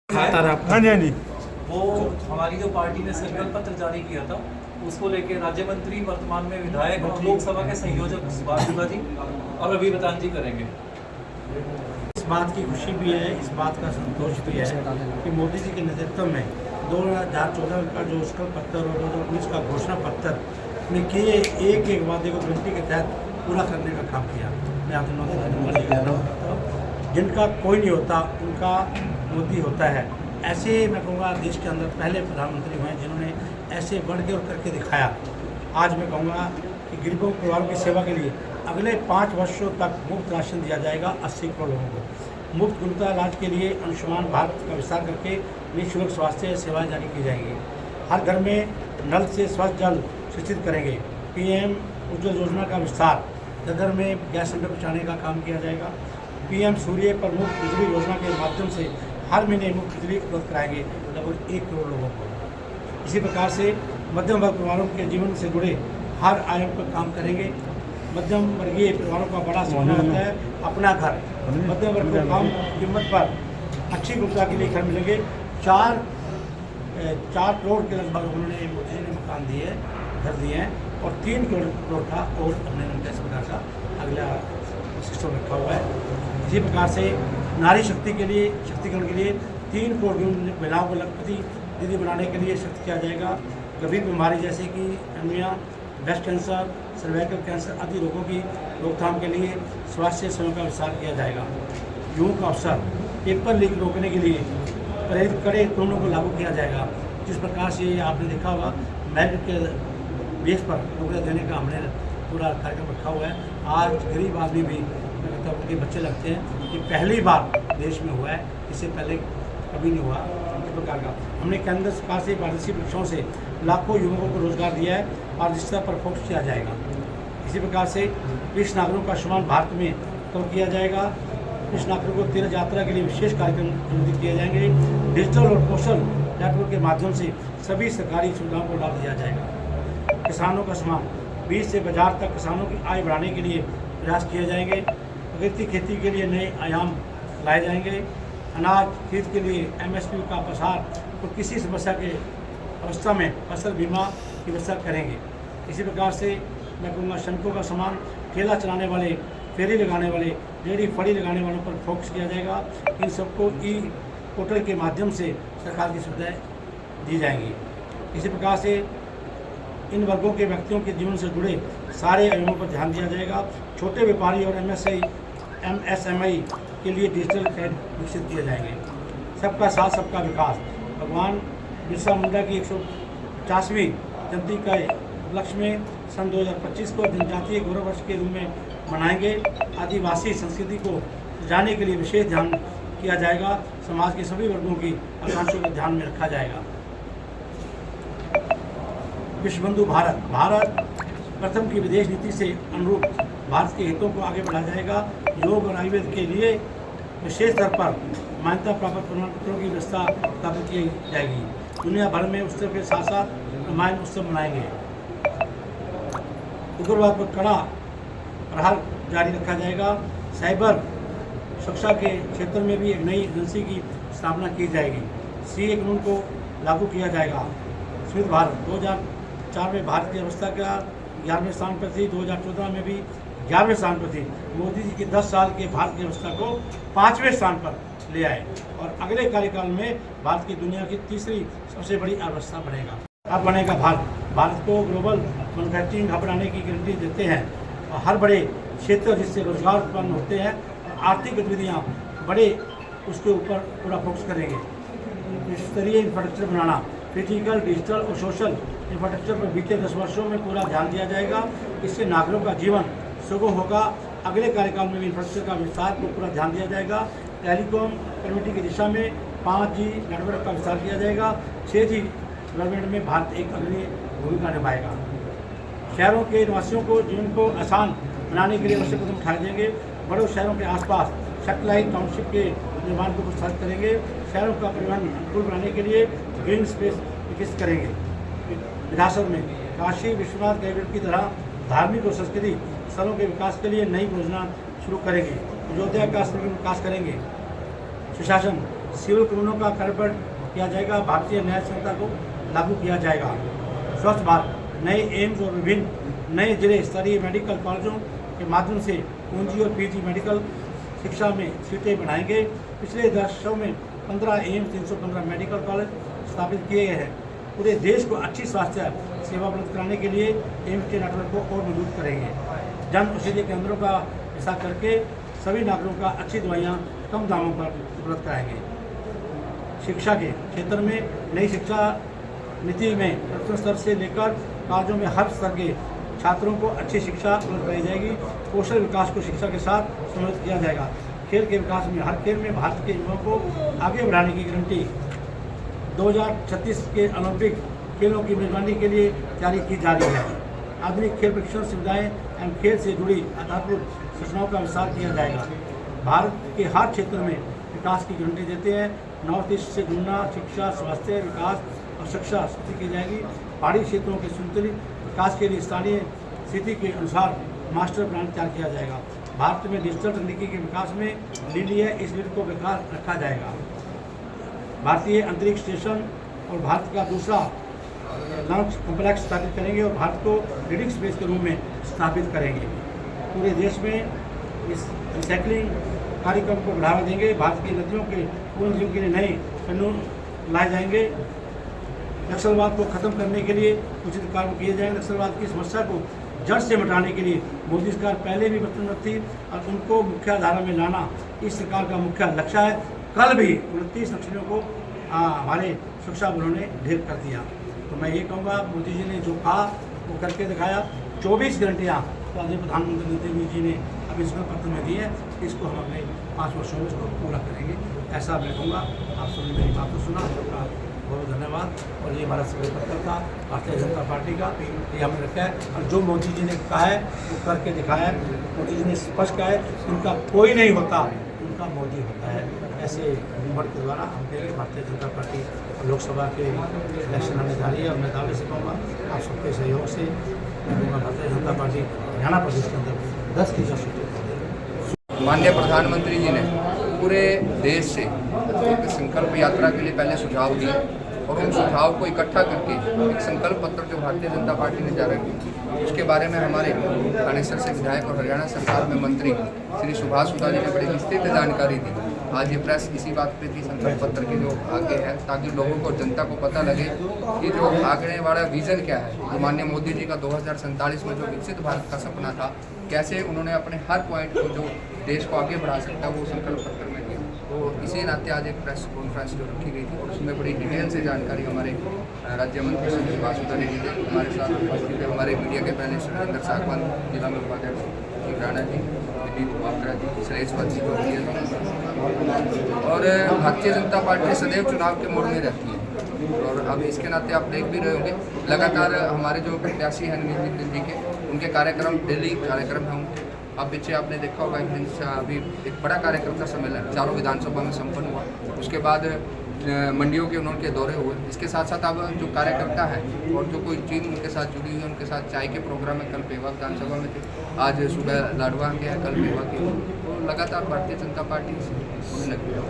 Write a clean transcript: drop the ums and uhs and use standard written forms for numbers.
खाता रहा। हाँ जी हाँ जी। वो हमारी जो पार्टी ने संकल्प पत्र जारी किया था उसको लेके राज्य मंत्री, वर्तमान में विधायक और लोकसभा के संयोजक सुभाष शुक्ला जी और रवि रतन जी करेंगे। इस बात की खुशी भी है, इस बात का संतोष भी है कि मोदी जी के नेतृत्व में 2014 का जो संकल्प पत्र और 2019 का घोषणा पत्र ने किए एक एक वादे को गिनती के तहत पूरा करने का काम किया। मैं आप नरेंद्र मोदी जी कहना चाहता हूँ, जिनका कोई नहीं होता उनका मोदी होता है। ऐसे मैं कहूँगा देश के अंदर पहले प्रधानमंत्री हुए जिन्होंने ऐसे बढ़ के और करके दिखाया। आज मैं कहूँगा कि गरीबों परिवारों की सेवा के लिए अगले 5 वर्षों तक मुफ्त राशन दिया जाएगा 80 करोड़ लोगों को। मुफ्त गुणवत्ता इलाज के लिए आयुष्मान भारत का विस्तार करके निःशुल्क स्वास्थ्य सेवाएं जारी की जाएंगी। हर घर में नल से स्वच्छ जल सुनिश्चित करेंगे। पीएम उज्ज्वल योजना का विस्तार, घर में गैस सिलेंडर पहुँचाने का काम किया जाएगा। पीएम सूर्य पर मुफ्त बिजली योजना के माध्यम से हर महीने मुफ्त बिजली उपलब्ध कराएंगे लगभग 1 करोड़ लोगों को। इसी प्रकार से मध्यम वर्ग परिवारों के जीवन से जुड़े हर आयाम पर काम करेंगे। मध्यम वर्गीय परिवारों का बड़ा सपना होता है अपना घर। मध्यम वर्ग को कम कीमत पर अच्छी गुणवत्ता के लिए घर मिलेंगे। 4 करोड़ के लगभग उन्होंने मोदी जी ने मकान दिए, घर दिए हैं और 3 करोड़ का और अपने इस प्रकार का अगला सिस्टम रखा हुआ है। इसी प्रकार से नारी शक्ति के लिए, शक्तिकरण के लिए 3 करोड़ महिलाओं को लखपति दीदी बनाने के लिए सख्त किया जाएगा। गंभीर बीमारी जैसे कि anaemia, breast cancer, cervical cancer आदि रोगों की रोकथाम के लिए स्वास्थ्य सेवाओं का विस्तार किया जाएगा। युवाओं का अवसर, पेपर लीक रोकने के लिए प्रेरित कड़े कानूनों को लागू किया जाएगा। जिस प्रकार से आपने देखा होगा मेरिट के बेस पर नौकरियाँ देने का हमने पूरा कार्यक्रम रखा हुआ है। आज गरीब आदमी भी उनके बच्चे लगते हैं कि पहली बार देश में हुआ है, इससे पहले कभी नहीं हुआ। इस प्रकार का हमने केंद्र सरकार से पारदर्शी परीक्षाओं से लाखों युवकों को रोजगार दिया है और जिस तरह पर फोकस किया जाएगा। इसी प्रकार से वरिष्ठ नागरिकों का आयुष्मान भारत में कवर किया जाएगा। वरिष्ठ नागरिकों को तीर्थ यात्रा के लिए विशेष कार्यक्रम आयोजित किए जाएंगे। डिजिटल और सोशल नेटवर्क के माध्यम से सभी सरकारी सुविधाओं को लाभ दिया जाएगा। किसानों का सम्मान, बीज से बाजार तक किसानों की आय बढ़ाने के लिए प्रयास किए जाएंगे। प्राकृतिक खेती के लिए नए आयाम लाए जाएंगे। अनाज खरीद के लिए MSP का प्रसार और किसी समस्या के अवस्था में फसल बीमा की व्यवस्था करेंगे। इसी प्रकार से मैं कहूँगा श्रमिकों का सम्मान, ठेला चलाने वाले, फेरी लगाने वाले, रेहड़ी फड़ी लगाने वालों पर फोकस किया जाएगा। इन सबको पोर्टल के माध्यम से सरकार की सुविधाएँ दी जाएंगी। इसी प्रकार से इन वर्गों के व्यक्तियों के जीवन से जुड़े सारे आयामों पर ध्यान दिया जाएगा। छोटे व्यापारी और MSMI के लिए डिजिटल क्रेडिट विकसित किए जाएंगे। सबका साथ सबका विकास, भगवान बिरसा मुंडा की 150वीं जयंती के उपलक्ष्य में सन 2025 को जनजातीय गौरव वर्ष के रूप में मनाएंगे। आदिवासी संस्कृति को जाने के लिए विशेष ध्यान किया जाएगा। समाज के सभी वर्गों की आकांक्षाओं को ध्यान में रखा जाएगा। विश्व बंधु भारत प्रथम की विदेश नीति से अनुरूप भारत के हितों को आगे बढ़ाया जाएगा। योग और आयुर्वेद के लिए विशेष स्तर पर मान्यता प्राप्त प्रमाण पत्रों की व्यवस्था स्थापित की जाएगी। दुनिया भर में उत्सव के साथ साथ रामायण उत्सव मनाएंगे। उग्रवाद पर कड़ा प्रहार जारी रखा जाएगा। साइबर सुरक्षा के क्षेत्र में भी एक नई एजेंसी की स्थापना की जाएगी। CA कानून को लागू किया जाएगा। समृद्ध भारत 2004 में भारत की अवस्था का 11वें स्थान पर थी, 2014 में भी 11वें स्थान पर थी। मोदी जी के 10 साल के भारत की अवस्था को 5वें स्थान पर ले आए और अगले कार्यकाल में भारत की दुनिया की तीसरी सबसे बड़ी अर्थव्यवस्था बनेगा। अब बनेगा भारत को ग्लोबल मैन्युफैक्चरिंग हब बनाने की गारंटी देते हैं और हर बड़े क्षेत्र जिससे रोजगार उत्पन्न होते हैं और आर्थिक गतिविधियाँ बड़े उसके ऊपर पूरा फोकस करेंगे। स्तरीय इंफ्रास्ट्रक्चर बनाना, फिजिकल, डिजिटल और सोशल इंफ्रास्ट्रक्चर पर बीते 10 वर्षों में पूरा ध्यान दिया जाएगा। इससे नागरिकों का जीवन सुगम होगा। अगले कार्यकाल में भी इंफ्रास्ट्रक्चर का विस्तार को पूरा ध्यान दिया जाएगा। टेलीकॉम कनेक्टिविटी की दिशा में 5G नेटवर्क का विस्तार किया जाएगा। 6G डेवलपमेंट में भारत एक अग्रणी भूमिका निभाएगा। शहरों के निवासियों को जीवन को आसान बनाने के लिए आवश्यक कदम उठाए जाएंगे। बड़े शहरों के आसपास सैटेलाइट टाउनशिप के निर्माण को प्रोत्साहित करेंगे। शहरों का परिवहन अनुकूल बनाने के लिए ग्रीन स्पेस विकसित करेंगे। विरासत में काशी विश्वनाथ गैविड की तरह धार्मिक और संस्कृति स्थलों के विकास के लिए नई योजना शुरू करेंगे। अयोध्या का विकास करेंगे। सुशासन सिविल कानूनों का कार्यबद्ध किया जाएगा। भारतीय न्याय संहिता को लागू किया जाएगा। स्वच्छ भारत, नए एम्स और विभिन्न नए जिले स्तरीय मेडिकल कॉलेजों के माध्यम से पूंजी और पीजी मेडिकल शिक्षा में सीटें बढ़ाएंगे। पिछले दशकों में 15 एम्स 315 मेडिकल कॉलेज स्थापित किए गए हैं। पूरे देश को अच्छी स्वास्थ्य सेवा उपलब्ध कराने के लिए एम्स के नेटवर्क को और मजबूत करेंगे। जन औषधि केंद्रों का विस्तार करके सभी नागरिकों का अच्छी दवाइयाँ कम दामों पर उपलब्ध कराएंगे। शिक्षा के क्षेत्र में नई शिक्षा नीति में प्रथम स्तर से लेकर कॉलेजों में हर स्तर के छात्रों को अच्छी शिक्षा उपलब्ध कराई जाएगी। कौशल विकास को शिक्षा के साथ सम्मिलित किया जाएगा। खेल के विकास में हर खेल में भारत के युवाओं को आगे बढ़ाने की गारंटी 2036 के ओलंपिक खेलों की मेजबानी के लिए तैयारी की जा रही है। आधुनिक खेल प्रशिक्षण सुविधाएं एवं खेल से जुड़ी आधारभूत सूचनाओं का विस्तार किया जाएगा। भारत के हर क्षेत्र में विकास की गारंटी देते हैं। नॉर्थ ईस्ट से जुड़ना, शिक्षा, स्वास्थ्य, विकास और शिक्षा स्थिति की जाएगी। पहाड़ी क्षेत्रों के संतुलित विकास के लिए स्थानीय स्थिति के अनुसार मास्टर प्लान तैयार किया जाएगा। भारत में डिजिटल तकनीकी के विकास में लीड है, इस लीड को विकास रखा जाएगा। भारतीय अंतरिक्ष स्टेशन और भारत का दूसरा लॉन्च कॉम्प्लेक्स स्थापित करेंगे और भारत को लीडिंग स्पेस के रूप में स्थापित करेंगे। पूरे देश में इस रिसाइकलिंग कार्यक्रम को बढ़ावा देंगे। भारत की नदियों के पुनर्जीवन के लिए नए कानून लाए जाएंगे। नक्सलवाद को खत्म करने के लिए उचित कार्य किए जाएंगे। नक्सलवाद की समस्या को जड़ से मिटाने के लिए मोदी सरकार पहले भी वचनबद्ध थी और उनको मुख्य धारा में लाना इस सरकार का मुख्य लक्ष्य है। कल भी 29 नक्सलियों को हमारे सुरक्षा बलों ने ढेर कर दिया। तो मैं ये कहूँगा, मोदी जी ने जो कहा वो करके दिखाया। 24 गारंटियाँ तो आदरणीय प्रधानमंत्री नरेंद्र मोदी जी ने अभी इसमें पत्र में दी है। इसको हम अपने 5 वर्षों में इसको पूरा करेंगे, ऐसा मैं कहूँगा। आप सभी मेरी बात को सुना, आपका बहुत धन्यवाद। और ये हमारा सभी पत्र था भारतीय जनता पार्टी का, ये हमने रखा है। और जो मोदी जी ने कहा है वो करके दिखाया है। मोदी जी ने स्पष्ट कहा है उनका कोई नहीं होता, उनका मोदी होता है। ऐसे मूवमेंट के द्वारा हम कहेंगे भारतीय जनता पार्टी लोकसभा के इलेक्शन आने जा रही है। और मैं दावे से कहूँगा आप सबके सहयोग से मैं कहूँगा भारतीय जनता पार्टी हरियाणा प्रदेश के अंदर 10 सीटें। माननीय प्रधानमंत्री जी ने पूरे देश से एक संकल्प यात्रा के लिए पहले सुझाव दिए और उन सुझाव को इकट्ठा करके एक संकल्प पत्र जो भारतीय जनता पार्टी ने जारी की, उसके बारे में हमारे थानेसर से विधायक और हरियाणा सरकार में मंत्री श्री सुभाष सुधा जी ने बड़ी विस्तृत जानकारी दी। आज ये प्रेस इसी बात पे थी संकल्प पत्र के जो आगे है, ताकि लोगों को, जनता को पता लगे कि जो आगे वाला विजन क्या है। जो माननीय मोदी जी का 2047 में जो विकसित भारत का सपना था, कैसे उन्होंने अपने हर पॉइंट को जो देश को आगे बढ़ा सकता है वो संकल्प पत्र में दिया। तो इसी नाते आज एक प्रेस कॉन्फ्रेंस जो रखी गई थी और उसमें बड़ी डिटेल से जानकारी हमारे राज्य मंत्री श्री सुभाष सुधा ने दी थी। हमारे साथ उपस्थित है हमारे मीडिया के पैनलिस्ट सुरेंद्र सागवान, जिला में उपाध्यक्ष राणा जी, विनीत वात्रा जी, श्रेयसवत जी, और भारतीय जनता पार्टी सदैव चुनाव के मोड़ में रहती है। और अब इसके नाते आप देख भी रहे होंगे लगातार हमारे जो प्रत्याशी हैं नवीन जी के, उनके कार्यक्रम डेली कार्यक्रम हैं उनके। अब पीछे आपने देखा होगा एक दिन अभी एक बड़ा कार्यक्रम का सम्मेलन 4 विधानसभा में संपन्न हुआ। उसके बाद मंडियों के उनके दौरे हुए। इसके साथ साथ अब जो कार्यकर्ता है और जो कोई टीम उनके साथ जुड़ी हुई है, उनके साथ चाय के प्रोग्राम में कल पेवा विधानसभा में थे, आज सुबह लाडवा के हैं, कल पेवा के। तो लगातार भारतीय जनता पार्टी से लगी है।